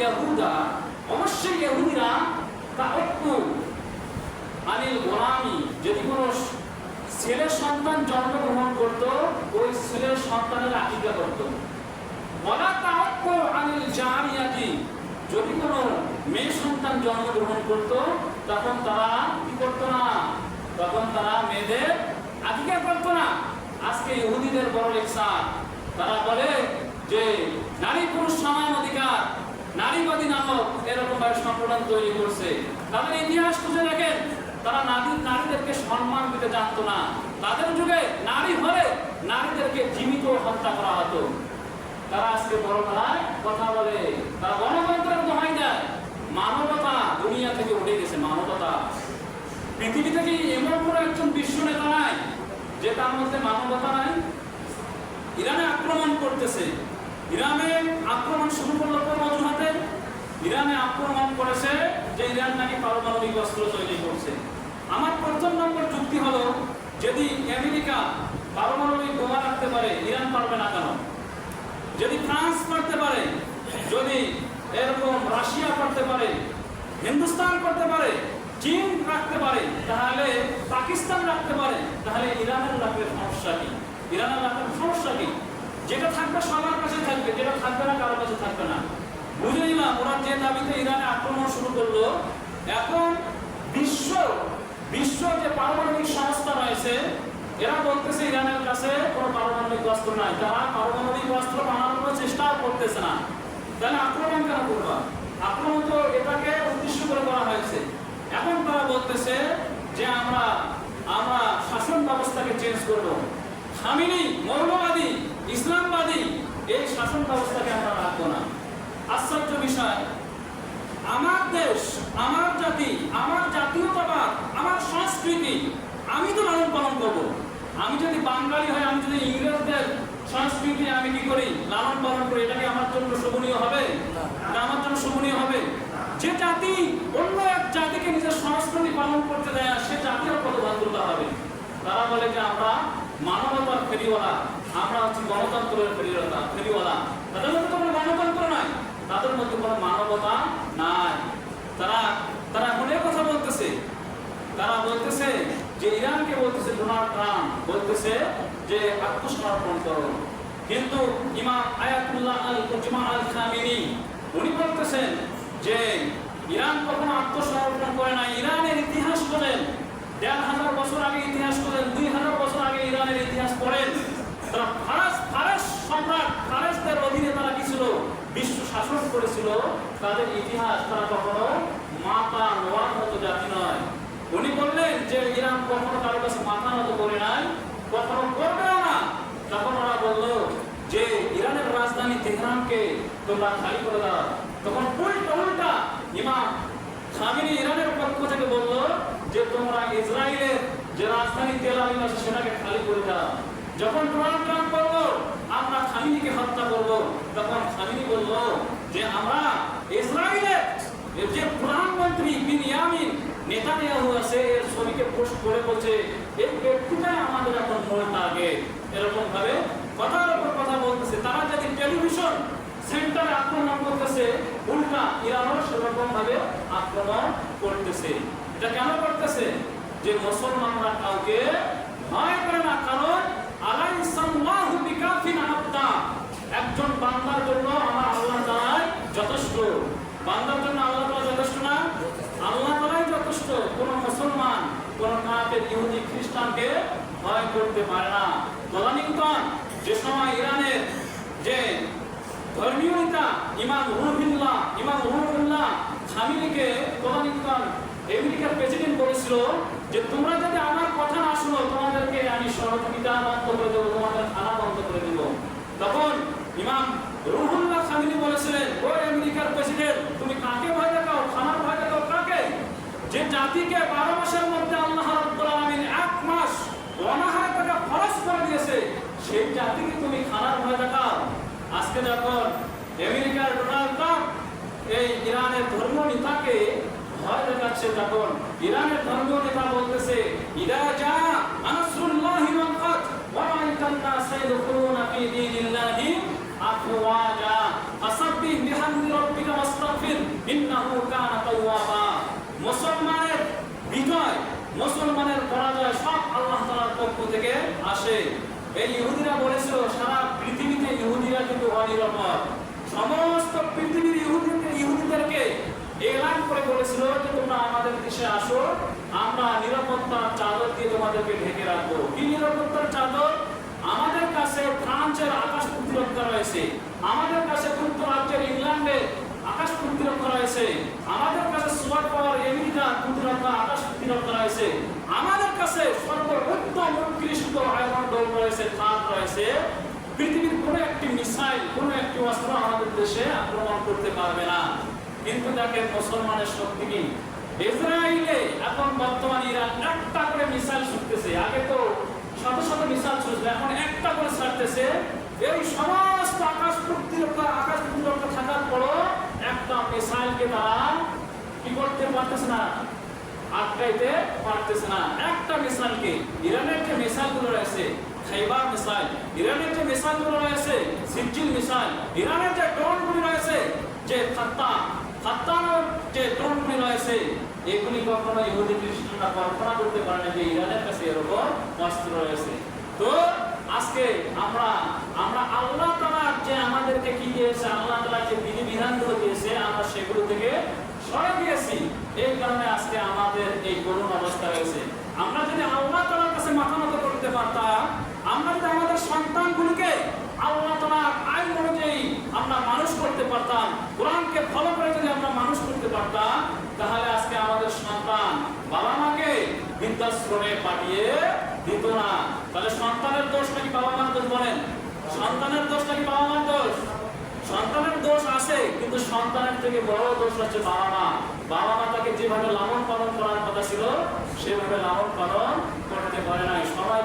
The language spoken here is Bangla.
ইয়াহুদা, অবশ্যই ইহুদিরা তাআক্কু আনিল গোলামি, যদি কোনো ছেলের সন্তান জন্মগ্রহণ করত ওই ছেলের সন্তানের আকিকা করত। ওয়ালা তাআক্কু আনিল জারিয়াতি, যদি কোনো মেয়ে সন্তান জন্মগ্রহণ করত তখন তারা কি করত না, তখন তারা মেয়েদের আকিকা করত না। আজকে ইহুদিদের বড় লেকচার, তারা বলে যে নারী পুরুষ সমান অধিকার, নারীবাদী নামক এরকম ভাবে সংগঠন তৈরি করছে। তাদের ইতিহাস খুঁজে দেখেন, তারা নারীদেরকে সম্মান দিতে জানতো না। তাদের যুগে নারী হলে নারীদেরকে জীবিত হত্যা করা হতো। তারা আজকে বড় গলায় কথা বলে, তারা গণতন্ত্রের দোহাই দেয়। মানবতা দুনিয়া থেকে উঠে গেছে, মানবতা। পৃথিবী থেকে এমন কোনো একজন বিশ্ব নেতা নাই যে তার মধ্যে মানবতা নাই। ইরানে আক্রমণ করতেছে, ইরানে আক্রমণ শুরু করলো কোন অজুহাতে? ইরানে আক্রমণ করেছে যে ইরান নাকি পারমাণবিক অস্ত্র তৈরি করছে। আমার প্রথম নম্বর যুক্তি হলো, যদি আমেরিকা পারমাণবিক বোমা রাখতে পারে ইরান পারবে না কেন? যদি ফ্রান্স করতে পারে, যদি এরকম রাশিয়া করতে পারে, হিন্দুস্তান করতে পারে, চীন রাখতে পারে, তাহলে পাকিস্তান রাখতে পারে, তাহলে ইরানের রাখলে সমস্যা কি? ইরানের রাখলে সমস্যা কি? যেটা থাকবে সবার কাছে থাকবে, যেটা থাকবে না কারোর কাছে থাকবে না। বুঝে নিলাম ওরা যে দাবিতে ইরানে আক্রমণ শুরু করলো। এখন বিশ্ব যে পারমাণবিক সংস্থা রয়েছে এরা বলতেছে ইরানের কাছে কোনো পারমাণবিক অস্ত্র নাই, তারা পারমাণবিক অস্ত্র বানানোর চেষ্টাও করতেছে না। তাহলে আক্রমণ কেন করবা? আক্রমণ তো এটাকে উদ্দেশ্য করে করা হয়েছে। এখন তারা বলতেছে যে আমরা শাসন ব্যবস্থাকে চেঞ্জ করব। খামেনি মৌলবাদী, ইসলামবাদী এই শাসন ব্যবস্থাকে আমরা রাখবো না। আশ্চর্য বিষয়, আমার দেশ, আমার জাতি, আমার জাতীয়তাবাদ, আমার সংস্কৃতি আমি তো লালন পালন করবো। আমি যদি বাঙালি হয়, আমি যদি ইংরেজদের সংস্কৃতি আমি কি করি, লালন পালন করি, এটা কি আমার জন্য শোভনীয় হবে? এটা আমার জন্য শোভনীয় হবে? যে জাতি অন্য এক জাতিকে নিজের সংস্কৃতি পালন করতে দেয় সে জাতির কত ভদ্রতা হবে? তারা বলে যে আমরা মানবতার ফেরিওয়ালা, আমরা হচ্ছি গণতন্ত্রের ফেরিওয়ালা। তাদের মধ্যে কোনো গণতন্ত্র নাই, তাদের মধ্যে কোনো মানবতা নাই। তারা মনে কথা বলতেছে, তারা বলতেছে যে ইরানকে বলতেছে, ডোনাল্ড ট্রাম্প বলতেছে যে আত্মসমর্পণ করো, কিন্তু ইমাম আয়াতুল্লাহ আল খামেনি উনি বলতেছেন যে ইরান কখনো আত্মসমর্পণ করে না। ইরানের ইতিহাস বলেন, ১,৫০০ বছর আগে ইতিহাস করেন, ২,০০০ বছর আগে ইরানের ইতিহাস পড়েন। তারা ফারস সম্রাট, ফারসদের অধীনে তারা কি ছিল? বিশ্ব শাসন করেছিল। তাদের ইতিহাস, তারা কখনো মাথা নোয়ার মতো জাতি নয়। উনি বললেন যে ইরান কখনো কারো কাছে মাথা নত করে নাই, কখনো করবেও না। তখন ওরা বলল যে ইরানের রাজধানী তেহরানকে তোমরা খালি করে দাও। তখন উল্টা ইমাম খামেনি ইরানের পক্ষ থেকে বলল যে তোমরা ইসরায়েলের যে রাজধানী তেল আবিব আছে সেটাকে খালি করে দাও। যখন ডোনাল্ড ট্রাম্প বলল আমরা খামেনিকে হত্যা করব, তখন খামেনি বলল যে আমরা ইসরায়েলের যে প্রধানমন্ত্রী বিনিয়ামিন নেতানিয়াহু আছে এর ছবিকে পোস্ট করে বলছে এই ব্যক্তিটাই আমাদের এখন মূল টার্গেট। এরকম ভাবে কথার উপর কথা বলতেছে। তারা যদি টেলিভিশন সেন্টারে আক্রমণ করতেছে, উল্টা ইরানও সেরকম ভাবে আক্রমণ করতেছে। এটা কেন করতেছে? যে মুসলমানরা কাউকে ভয় করে না, কারণ আলাইসাল্লাহু বিকাফিন আবদা, একজন বান্দার জন্য আমার আল্লাহ তাআলাই যথেষ্ট। বান্দার জন্য আল্লাহ তাআলা যথেষ্ট না? আল্লাহ তাআলাই যথেষ্ট। কোন মুসলমান, কোন কাফের, ইহুদি, খ্রিস্টানকে ভয় করতে পারে না। তদানীন্তন যে সময় ইরানের যে ধর্মীয় নেতা ইমাম রুহুল্লাহ খামেনিকে তদানীন্তন আমেরিকার প্রেসিডেন্ট বলেছিল যে তোমরা যদি আমার কথা না শুনো তোমাদেরকে আমি সহযোগিতা বন্ধ করে দেবো, তোমাদের খানা বন্ধ করে দেব। তখন ইমাম রুহুল্লাহ খামেনি বলেছিলেন, ও আমেরিকার প্রেসিডেন্ট, তুমি কাকে ভয় দেখাও? খানার ভয় দেখাও কাকে? যে জাতিকে 12 মাসের মধ্যে আল্লাহ রাব্বুল আলামিন 1 মাস অনাহারে টাকা খরচ করে দিয়েছে, সেই জাতিকে তুমি খানার ভয় দেখাও। আজকে যখন আমেরিকার ডোনাল্ড ট্রাম্প এই ইরানের ধর্মীয় নেতাকে ভয় দেখাচ্ছে, তখন ইরানের ধর্মীয় নেতা বলতেছে ইদা জা নাসরুল্লাহি ওয়াল ফাত ওয়া রাআইতান নাসা ইয়াদখুলুনা ফি দীনিল্লাহি আফওয়াজা ফাসাব্বিহ বিহামদি রাব্বিকা ওয়াস্তাগফির আছে। এই ইহুদিরা বলেছিল সারা পৃথিবীতে ইহুদিরা কিন্তু অনিরাপদ। সমস্ত পৃথিবীর ইহুদিদেরকে এলান করে বলেছিল যে তোমরা আমাদের দেশে আসো, আমরা নিরাপত্তার চাদর দিয়ে তোমাদেরকে ঢেকে রাখবো। কি নিরাপত্তার চাদর? আমাদের কাছে ফ্রান্সের আকাশ প্রতিরক্ষা রয়েছে, আমাদের কাছে যুক্তরাজ্যের ইংল্যান্ডে আকাশ প্রতিরক্ষা রয়েছে, আমাদের কাছে সুপার পাওয়ার আমেরিকা প্রতিরক্ষা আকাশ প্রতিরক্ষা রয়েছে, আমাদের কাছে সর্বোত্তম উৎকৃষ্ট আয়রন ডোম রয়েছে, ফাঁদ রয়েছে। পৃথিবীর কোনো একটি মিসাইল, কোনো একটি অস্ত্র আমাদের দেশে আক্রমণ করতে পারবে না। কিন্তু দেখেন মুসলমানের শক্তি কি! ইসরায়েলে এখন বর্তমানে ইরান একটা করে মিসাইল ছুটতেছে। আগে তো শত শত মিসাইল ছুটছে, এখন একটা করে ছাড়তেছে। এই সমস্ত আকাশ প্রতিরক্ষা থাকার পরও একটা মিসাইলকে তারা কি করতে পারতেছে না, আটকাইতে পারতেছে না। একটা মিসাইলকে, ইরানের যে মিসাইলগুলো রয়েছে, খাইবার মিসাইল, ইরানের যে মিসাইলগুলো রয়েছে, সিজিল মিসাইল, ইরানের যে ড্রোনগুলি রয়েছে, যে ফাত্তানোর যে ড্রোনগুলি রয়েছে, এগুলি কখনো ইহুদি খ্রিস্টানরা কল্পনা করতে পারে না যে ইরানের কাছে এরকম অস্ত্র রয়েছে। তো আজকে আমরা আল্লাহ তাআলা যে আমাদেরকে কি দিয়েছে, আল্লাহ তাআলা যে বিধিবিধানগুলো দিয়েছে, আমরা সেগুলো থেকে সরে গিয়েছি। এই কারণে আজকে আমাদের এই করুণ অবস্থা রয়েছে। আমরা যদি আল্লাহ তাআলার কাছে মাথা নত করতে পারতাম, আমরা যদি আমাদের সন্তানগুলোকে আল্লাহ তাআলার আইন অনুযায়ী আমরা মানুষ করতে পারতাম, কোরআনকে ফলো করে যদি আমরা মানুষ করতে পারতাম, তাহলে আজকে আমাদের সন্তান বাবা মাকে বৃদ্ধাশ্রমে পাঠিয়ে দিত না। তাহলে সন্তানের দোষ নাকি বাবা মার দোষ? বলেন, সন্তানের দোষ নাকি বাবা মার দোষ? সন্তানের দোষ আছে, কিন্তু সন্তানের থেকে বড় দোষ হচ্ছে বাবা মা। বাবা মা তাকে যেভাবে লালন পালন করার কথা ছিল সেভাবে লালন পালন করতে পারে নাই। সবাই